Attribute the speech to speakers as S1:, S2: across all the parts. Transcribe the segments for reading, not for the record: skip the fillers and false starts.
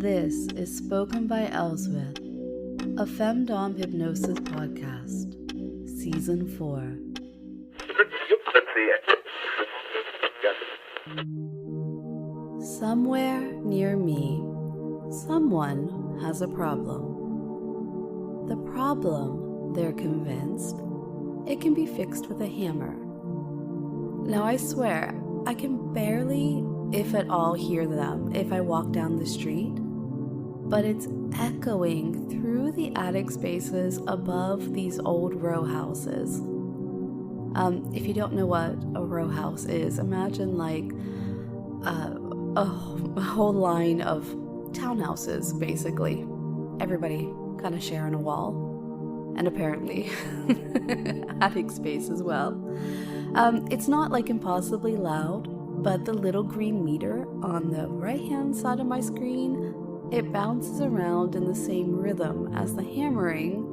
S1: This is Spoken by Elswith, a Femdom Hypnosis podcast, Season 4. Somewhere near me, someone has a problem. The problem, they're convinced, it can be fixed with a hammer. Now I swear, I can barely, if at all, hear them if I walk down the street, but it's echoing through the attic spaces above these old row houses. If you don't know what a row house is, imagine like a whole line of townhouses, basically. Everybody kind of sharing a wall, and apparently attic space as well. It's not like impossibly loud, but the little green meter on the right-hand side of my screen, it bounces around in the same rhythm as the hammering,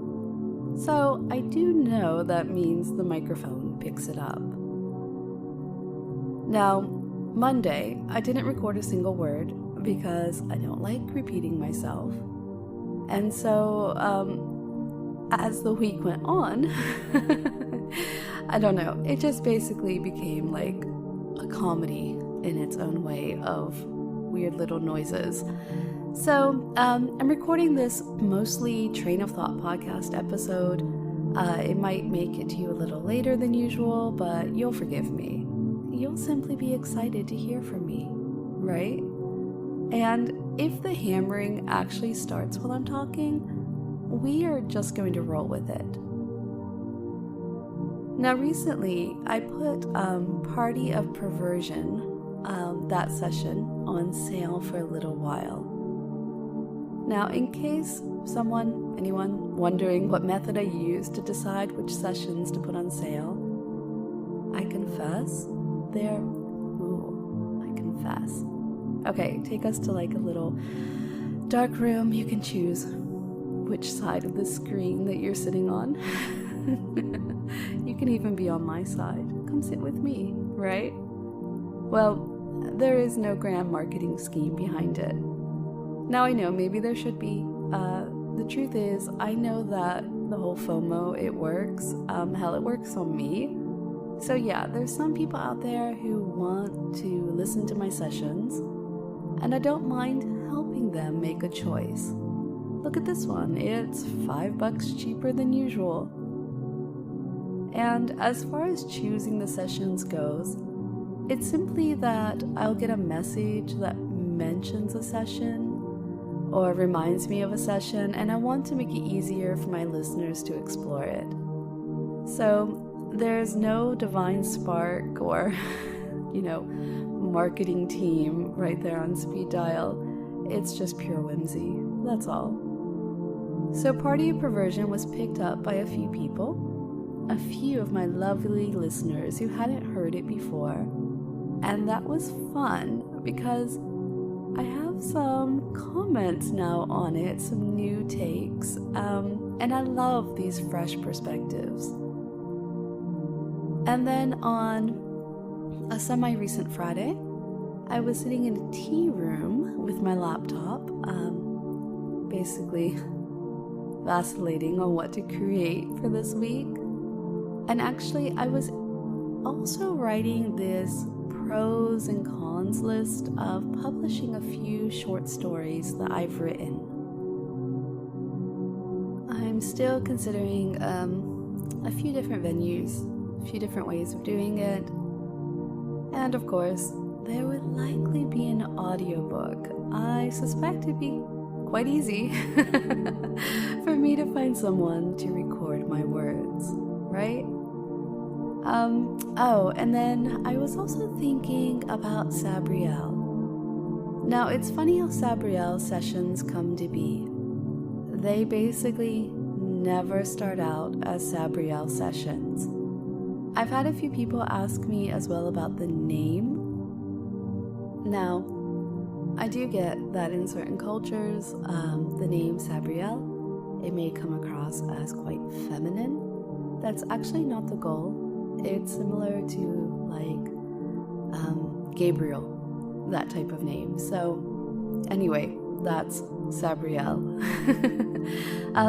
S1: so I do know that means the microphone picks it up. Now, Monday, I didn't record a single word because I don't like repeating myself, and so as the week went on, I don't know, it just basically became like a comedy in its own way of weird little noises. So I'm recording this mostly train of thought podcast episode. It might make it to you a little later than usual, but you'll forgive me. You'll simply be excited to hear from me, right? And if the hammering actually starts while I'm talking, we are just going to roll with it. Now recently, I put Party of Perversion, that session, on sale for a little while. Now, in case anyone wondering what method I use to decide which sessions to put on sale, I confess, I confess. Okay, take us to like a little dark room. You can choose which side of the screen that you're sitting on. You can even be on my side. Come sit with me, right? Well, there is no grand marketing scheme behind it. Now I know maybe there should be. The truth is, I know that the whole FOMO, it works. Hell, it works on me. So yeah, there's some people out there who want to listen to my sessions, and I don't mind helping them make a choice. Look at this one. It's $5 cheaper than usual. And as far as choosing the sessions goes, it's simply that I'll get a message that mentions a session or reminds me of a session, and I want to make it easier for my listeners to explore it. So there's no divine spark or, marketing team right there on speed dial. It's just pure whimsy. That's all. So Party of Perversion was picked up by a few people, a few of my lovely listeners who hadn't heard it before. And that was fun because I have some comments now on it, some new takes, and I love these fresh perspectives. And then on a semi-recent Friday, I was sitting in a tea room with my laptop, basically vacillating on what to create for this week. And actually, I was also writing this pros and cons list of publishing a few short stories that I've written. I'm still considering a few different venues, a few different ways of doing it, and of course, there would likely be an audiobook. I suspect it'd be quite easy for me to find someone to record my words, right? And then I was also thinking about Sabriel. Now, it's funny how Sabriel sessions come to be. They basically never start out as Sabriel sessions. I've had a few people ask me as well about the name. Now, I do get that in certain cultures, the name Sabriel, it may come across as quite feminine. That's actually not the goal. It's similar to like Gabriel, that type of name. So anyway, that's Sabriel.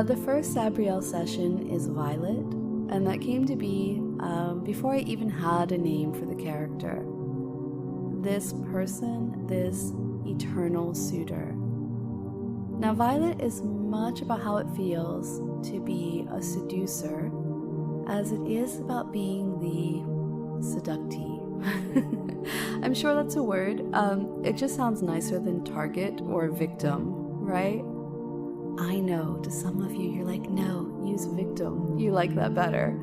S1: The first Sabriel session is Violet, and that came to be before I even had a name for the character. This person, this eternal suitor. Now, Violet is much about how it feels to be a seducer, as it is about being the seductee. I'm sure that's a word. It just sounds nicer than target or victim, right? I know, to some of you, you're like, no, use victim. You like that better.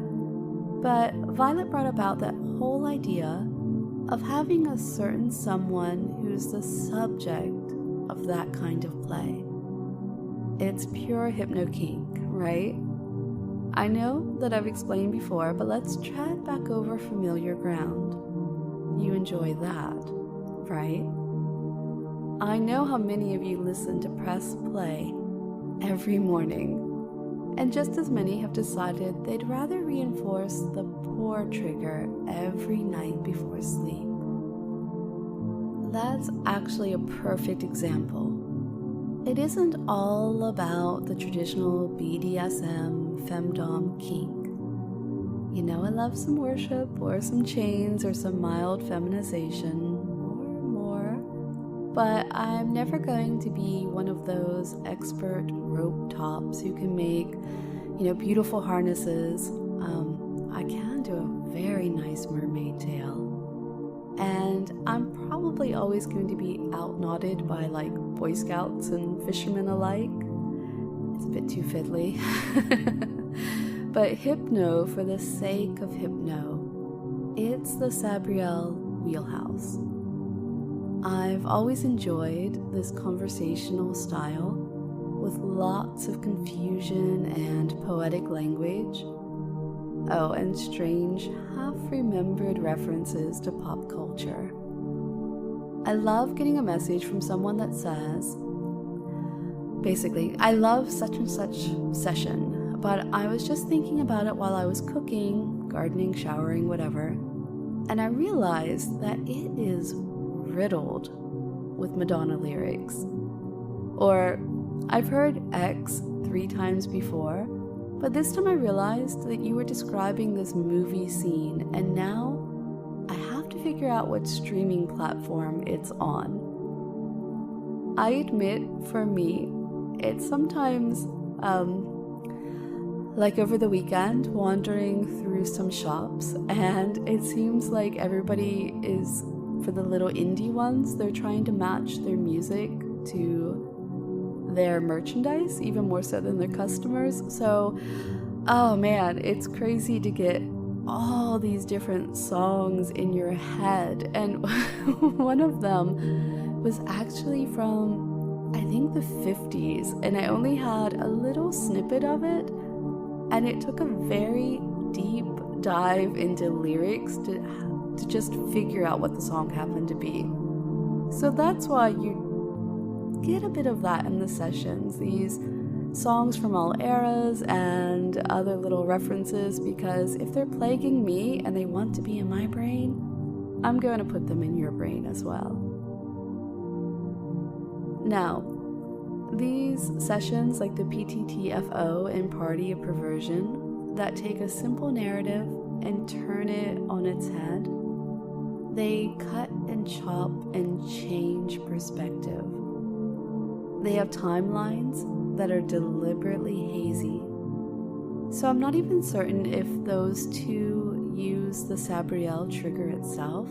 S1: But Violet brought about that whole idea of having a certain someone who's the subject of that kind of play. It's pure Hypnokink, right? I know that I've explained before, but let's tread back over familiar ground. You enjoy that, right? I know how many of you listen to press play every morning, and just as many have decided they'd rather reinforce the poor trigger every night before sleep. That's actually a perfect example. It isn't all about the traditional BDSM femdom kink. You know, I love some worship or some chains or some mild feminization or more, but I'm never going to be one of those expert rope tops who can make, beautiful harnesses. I can do a very nice mermaid tail. And I'm probably always going to be out-knotted by like Boy Scouts and fishermen alike. It's a bit too fiddly. But hypno for the sake of hypno, it's the Sabriel wheelhouse. I've always enjoyed this conversational style with lots of confusion and poetic language. Oh, and strange, half-remembered references to pop culture. I love getting a message from someone that says, basically, I love such and such session, but I was just thinking about it while I was cooking, gardening, showering, whatever, and I realized that it is riddled with Madonna lyrics. Or, I've heard X 3 times before, but this time I realized that you were describing this movie scene, and now I have to figure out what streaming platform it's on. I admit, for me, it's sometimes, like over the weekend, wandering through some shops, and it seems like everybody is, for the little indie ones, they're trying to match their music to their merchandise, even more so than their customers. So, oh man, it's crazy to get all these different songs in your head. And one of them was actually from, I think, the 50s, and I only had a little snippet of it, and it took a very deep dive into lyrics to just figure out what the song happened to be. So that's why you get a bit of that in the sessions, these songs from all eras and other little references, because if they're plaguing me and they want to be in my brain, I'm going to put them in your brain as well. Now, these sessions, like the PTTFO and Party of Perversion, that take a simple narrative and turn it on its head, they cut and chop and change perspective. They have timelines that are deliberately hazy. So I'm not even certain if those two use the Sabriel trigger itself,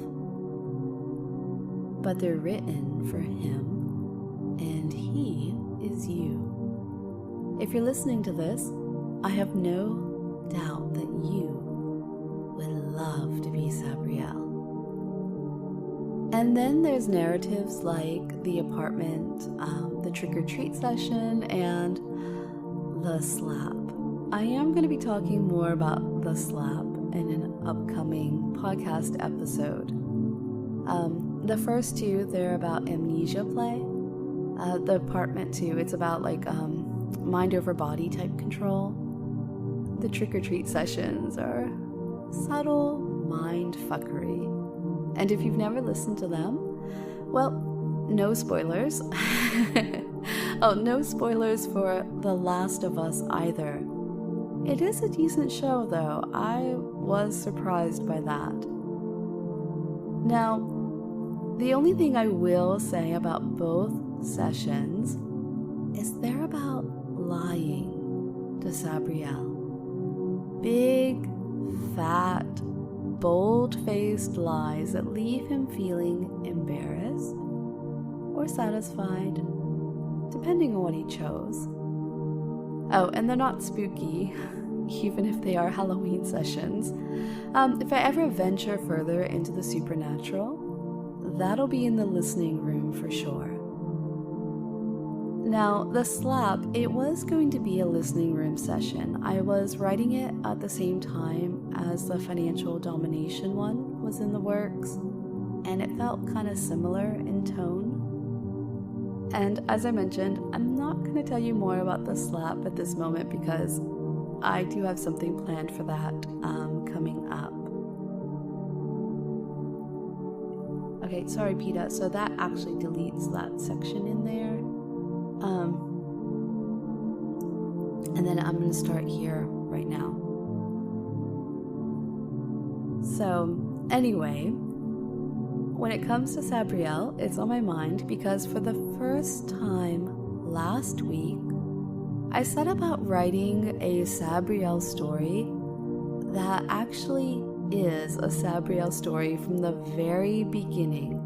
S1: but they're written for him, and he is you. If you're listening to this, I have no doubt that you would love to be Sabriel. And then there's narratives like the apartment, the trick-or-treat session, and the slap. I am going to be talking more about the slap in an upcoming podcast episode. The first two, they're about amnesia play. The apartment too, it's about like mind over body type control. The trick-or-treat sessions are subtle mind fuckery. And if you've never listened to them, well, no spoilers. Oh, no spoilers for The Last of Us either. It is a decent show, though. I was surprised by that. Now, the only thing I will say about both sessions is they're about lying to Sabriel. Big, fat, bold-faced lies that leave him feeling embarrassed or satisfied, depending on what he chose. Oh, and they're not spooky, even if they are Halloween sessions. If I ever venture further into the supernatural, that'll be in the listening room for sure. Now, the slap, it was going to be a listening room session. I was writing it at the same time as the financial domination one was in the works, and it felt kind of similar in tone. And as I mentioned, I'm not going to tell you more about the slap at this moment because I do have something planned for that coming up. Okay, sorry, Peta. So that actually deletes that section in there. And then I'm going to start here right now. So, anyway, when it comes to Sabriel, it's on my mind because for the first time last week, I set about writing a Sabriel story that actually is a Sabriel story from the very beginning.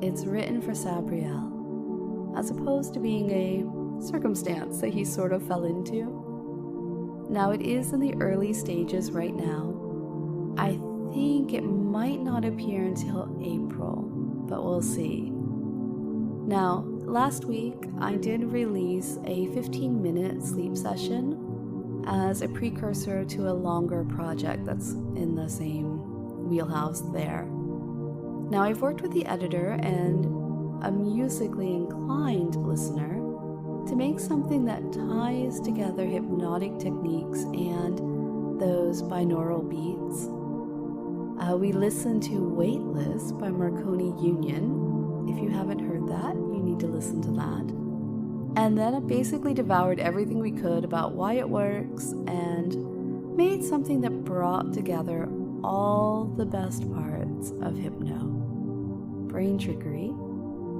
S1: It's written for Sabriel, as opposed to being a circumstance that he sort of fell into. Now, it is in the early stages right now. I think it might not appear until April, but we'll see. Now, last week, I did release a 15-minute sleep session as a precursor to a longer project that's in the same wheelhouse there. Now, I've worked with the editor and a musically inclined listener to make something that ties together hypnotic techniques and those binaural beats. We listened to Weightless by Marconi Union. If you haven't heard that, you need to listen to that. And then I basically devoured everything we could about why it works and made something that brought together all the best parts of hypno, brain trickery,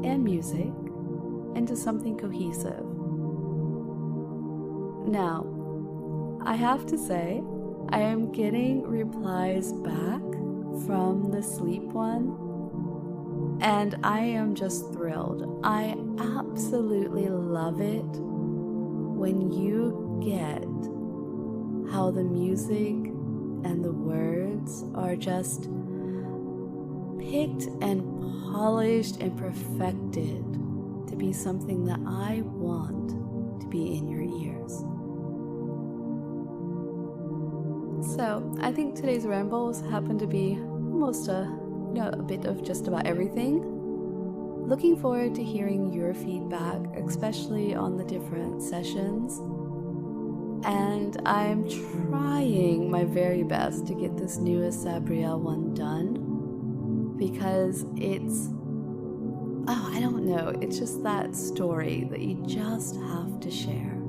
S1: and music into something cohesive. Now, I have to say, I am getting replies back from the sleep one, and I am just thrilled. I absolutely love it when you get how the music and the words are just picked and polished and perfected to be something that I want to be in your ears. So, I think today's rambles happen to be almost a bit of just about everything. Looking forward to hearing your feedback, especially on the different sessions. And I'm trying my very best to get this newest Sabriel one done because I don't know, it's just that story that you just have to share.